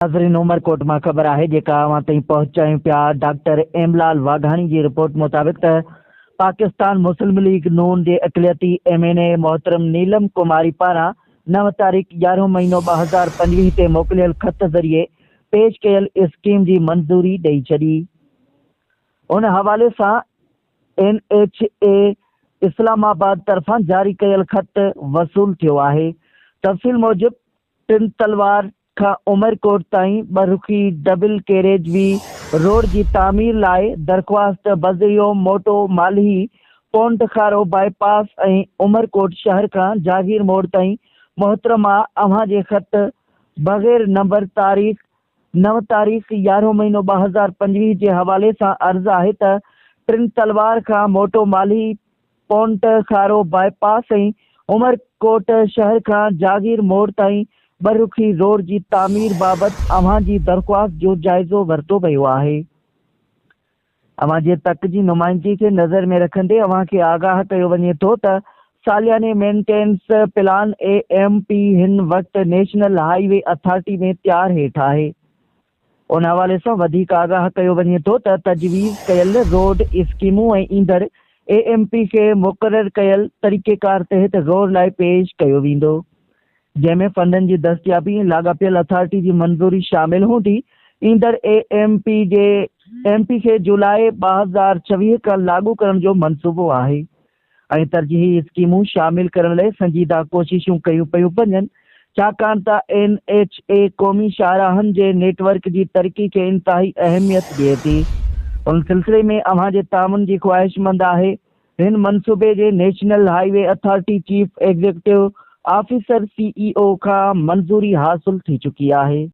नाज़रीन, उमरकोट मां ख़बर है जेका अवां ताईं पहुचायूं पिया। डॉक्टर एमलाल वाघाणी की रिपोर्ट मुताबिक पाकिस्तान मुस्लिम लीग नून के अक़लियती MNA मोहतरम नीलम कुमारी पारा 9 तारीख़ 11 महीनो 2025 ते मोकिलियल ख़त ज़रिए पेश कयल स्कीम की मंजूरी ॾेई छॾी। उन हवाले से NHA इस्लामाबाद तरफा जारी कयल ख़त वसूल थियो है। तफ़सील मूजिब टिन तलवार का उमरकोट ताईं बरुखी डबल कैरेज वी रोड की तामीर लाए दरख्वास्त बजरियो मोटो मालही पोंट खारो बाईपास ऐं उमरकोट शहर का जागीर मोड़ ताईं मोहतरमा अव्हां जे ख़त बग़ैर नंबर तारीख़ 9 तारीख़ 11 महीनो 2025 के हवाले से अर्ज है त टिन तलवार का मोटो मालही पोंट खारो बाईपास ऐं उमरकोट शहर का जागीर मोड़ ताईं बरुखी रोड की तामीर बाबत अव्हां जी दरख्वास्त जो जायज़ो वरतो वियो है। अव्हां जे तक जी नुमाइंदगी के नज़र में रखंदे अव्हां के आगाह कयो वञे थो त सालियाने मेंटेनेंस प्लान AMP हिन वक्त नेशनल हाईवे अथॉरिटी में तैयार हेठ है। उन हवाले से वधिक आगाह कयो वञे थो त तजवीज़ कयल रोड स्कीमूं ऐं ईंदड़ AMP के मुक़रर कयल तरीक़ेकार तहत गौर लाइ पेश कयो वेंदो, जैमें फंडन की दस्तियाबी लागापियल अथॉरिटी की मंजूरी शामिल हूंदी। ईंदड़ MP के जुलाई 2026 का लागू करण जो मंसूबो है ऐं तरजीही स्कीमूं शामिल करण लाइ संजीदा कोशिशूं कयूं पियूं वञनि, छाकाणि त NHA क़ौमी शाहराहनि जे नेटवर्क की तरक्की के इंतहाई अहमियत ॾिए थी। उन सिलसिले में अव्हां जे तामुन की ख्वाहिशमंद है। हिन मंसूबे जे National Highway Authority chief executive officer CEO का मंजूरी हासिल थी चुकी है।